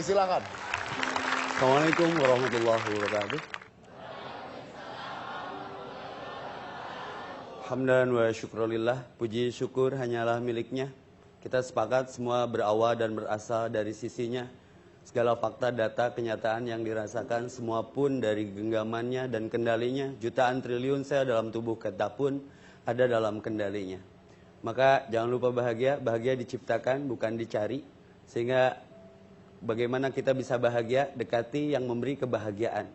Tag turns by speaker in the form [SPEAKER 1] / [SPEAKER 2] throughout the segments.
[SPEAKER 1] silakan.
[SPEAKER 2] Assalamualaikum warahmatullahi wabarakatuh. Hamdan wa syukrulillah, puji syukur hanyalah miliknya. Kita sepakat semua berawal dan berasal dari sisinya. Segala fakta, data, kenyataan yang dirasakan semua pun dari genggamannya dan kendalinya. Jutaan triliun sel dalam tubuh kita pun ada dalam kendalinya. Maka jangan lupa bahagia, bahagia diciptakan bukan dicari. Sehingga bagaimana kita bisa bahagia, dekati yang memberi kebahagiaan.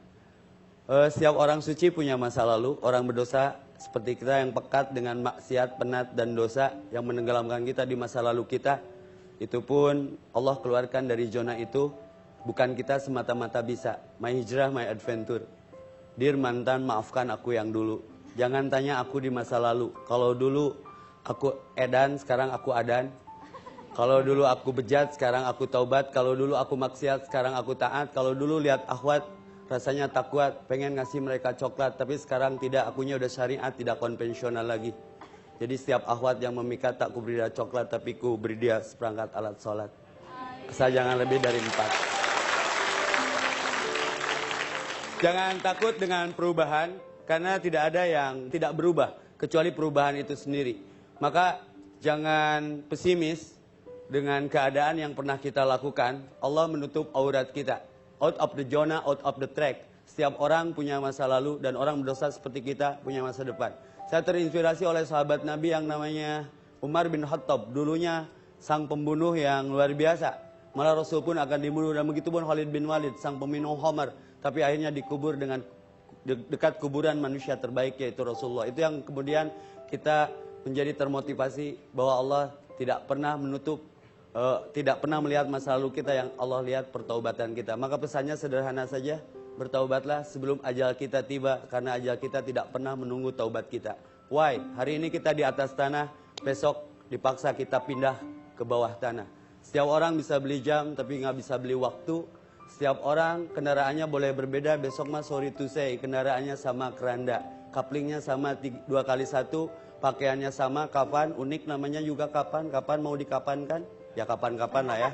[SPEAKER 2] Setiap orang suci punya masa lalu, orang berdosa seperti kita yang pekat dengan maksiat, penat, dan dosa yang menenggelamkan kita di masa lalu kita. Itu pun Allah keluarkan dari zona itu, bukan kita semata-mata bisa. My hijrah, my adventure. Dear mantan, maafkan aku yang dulu. Jangan tanya aku di masa lalu. Kalau dulu aku edan, sekarang aku adan. Kalau dulu aku bejat, sekarang aku taubat. Kalau dulu aku maksiat, sekarang aku taat. Kalau dulu lihat akhwat, rasanya tak kuat, pengen ngasih mereka coklat, tapi sekarang tidak, akunya udah syariat, tidak konvensional lagi. Jadi setiap akhwat yang memikat tak kuberi dia coklat, tapi ku beri dia seperangkat alat sholat. Kesayangan lebih dari 4. Jangan takut dengan perubahan, karena tidak ada yang tidak berubah, kecuali perubahan itu sendiri. Maka jangan pesimis dengan keadaan yang pernah kita lakukan. Allah menutup aurat kita. Out of the zona, out of the track. Setiap orang punya masa lalu dan orang berdosa seperti kita punya masa depan. Saya terinspirasi oleh sahabat Nabi yang namanya Umar bin Khattab. Dulunya sang pembunuh yang luar biasa. Malah Rasul pun akan dibunuh, dan begitu pun Khalid bin Walid, sang peminum khamar. Tapi akhirnya dikubur dengan dekat kuburan manusia terbaik, yaitu Rasulullah. Itu yang kemudian kita menjadi termotivasi bahwa Allah tidak pernah menutup, tidak pernah melihat masa lalu kita, yang Allah lihat pertaubatan kita. Maka pesannya sederhana saja, bertaubatlah sebelum ajal kita tiba, karena ajal kita tidak pernah menunggu taubat kita. Why? Hari ini kita di atas tanah, besok dipaksa kita pindah ke bawah tanah. Setiap orang bisa beli jam, tapi nggak bisa beli waktu. Setiap orang kendaraannya boleh berbeda, besok mah sorry to say, kendaraannya sama keranda, kaplingnya sama 2x1, pakaiannya sama, kapan, unik namanya juga kapan mau dikapankan? Ya kapan-kapan lah ya.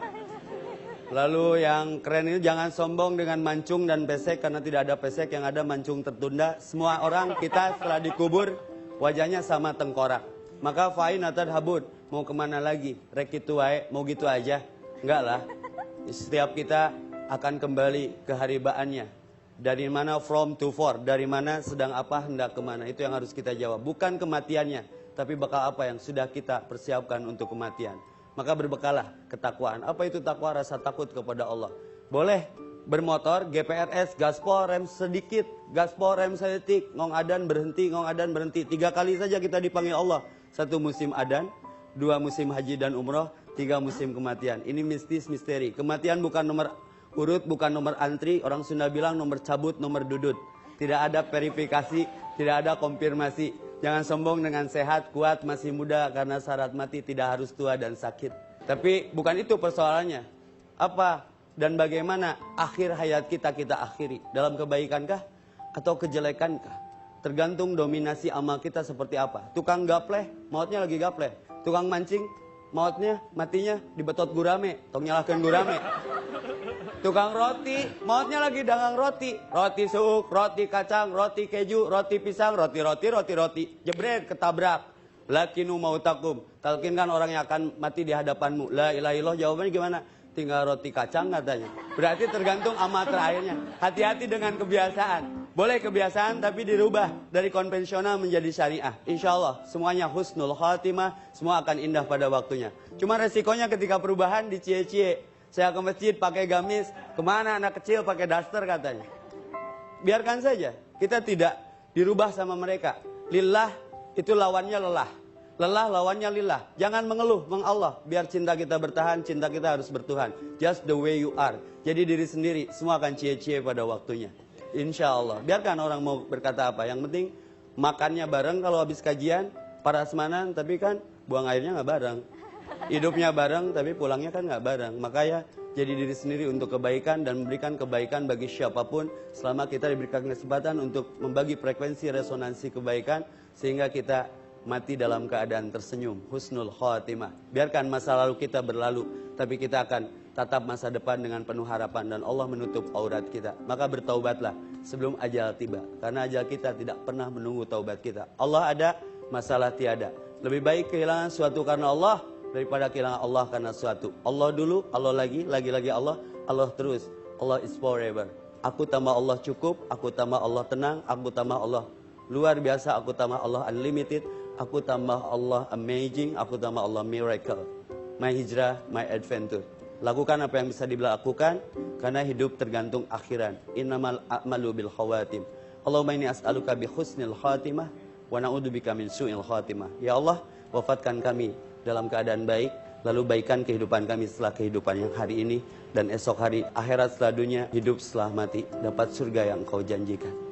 [SPEAKER 2] Lalu yang keren ini, jangan sombong dengan mancung dan pesek, karena tidak ada pesek, yang ada mancung tertunda. Semua orang kita setelah dikubur wajahnya sama tengkorak. Maka fa'in atad habud, mau kemana lagi? Rek itu wae, mau gitu aja? Enggak lah. Setiap kita akan kembali ke haribaannya. Dari mana, from to for, dari mana, sedang apa, hendak kemana. Itu yang harus kita jawab. Bukan kematiannya, tapi bakal apa yang sudah kita persiapkan untuk kematian. Maka berbekalah ketakwaan. Apa itu takwa? Rasa takut kepada Allah. Boleh bermotor, GPRS, gaspol, rem sedikit, gaspol, rem sedetik, ngong adan berhenti, ngong adan berhenti. 3 kali saja kita dipanggil Allah. 1 musim adan, 2 musim haji dan umroh, 3 musim kematian. Ini mistis, misteri. Kematian bukan nomor urut, bukan nomor antri. Orang Sunda bilang nomor cabut, nomor dudut. Tidak ada verifikasi, tidak ada konfirmasi. Jangan sombong dengan sehat, kuat, masih muda, karena syarat mati tidak harus tua dan sakit. Tapi bukan itu persoalannya. Apa dan bagaimana akhir hayat kita akhiri? Dalam kebaikankah atau kejelekankah? Tergantung dominasi amal kita seperti apa. Tukang gapleh, mautnya lagi gapleh. Tukang mancing, matinya dibetot gurame, tong nyalahkan gurame. Tukang roti, mautnya lagi dagang roti. Roti suuk, roti kacang, roti keju, roti pisang, roti. Jebret, ketabrak. Lakinu mautakum. Talkinkan orang yang akan mati di hadapanmu. La ilaha illallah, jawabannya gimana? Tinggal roti kacang katanya. Berarti tergantung amal terakhirnya. Hati-hati dengan kebiasaan. Boleh kebiasaan tapi dirubah dari konvensional menjadi syariah. Insya Allah semuanya husnul khatimah, semua akan indah pada waktunya. Cuma resikonya ketika perubahan dicie-cie. Saya ke masjid pakai gamis, kemana anak kecil pakai daster katanya. Biarkan saja, kita tidak dirubah sama mereka. Lillah itu lawannya lelah. Lelah lawannya lillah. Jangan mengeluh, mengallah. Biar cinta kita bertahan, cinta kita harus bertuhan. Just the way you are. Jadi diri sendiri, semua akan cie-cie pada waktunya. Insya Allah. Biarkan orang mau berkata apa. Yang penting makannya bareng kalau habis kajian, parasmanan, tapi kan buang airnya nggak bareng. Hidupnya bareng, tapi pulangnya kan nggak bareng. Maka ya, jadi diri sendiri untuk kebaikan dan memberikan kebaikan bagi siapapun selama kita diberikan kesempatan untuk membagi frekuensi resonansi kebaikan sehingga kita mati dalam keadaan tersenyum, husnul khatimah. Biarkan masa lalu kita berlalu, tapi kita akan tatap masa depan dengan penuh harapan dan Allah menutup aurat kita. Maka bertaubatlah sebelum ajal tiba. Karena ajal kita tidak pernah menunggu taubat kita. Allah ada, masalah tiada. Lebih baik kehilangan suatu karena Allah daripada kehilangan Allah karena suatu. Allah dulu, Allah lagi Allah, Allah terus. Allah is forever. Aku tambah Allah cukup, aku tambah Allah tenang, aku tambah Allah luar biasa, aku tambah Allah unlimited, aku tambah Allah amazing, aku tambah Allah miracle. My hijrah, my adventure. Lakukan apa yang bisa dilakukan, karena hidup tergantung akhiran. Innamal a'malu bil khawatim. Allahumma inni as'aluka bi husnil khatimah wa na'udzubika min su'il khatimah. Ya Allah, wafatkan kami dalam keadaan baik, lalu baikkan kehidupan kami setelah kehidupan yang hari ini dan esok hari, akhirat setelah dunia, hidup setelah mati, dapat surga yang Engkau janjikan.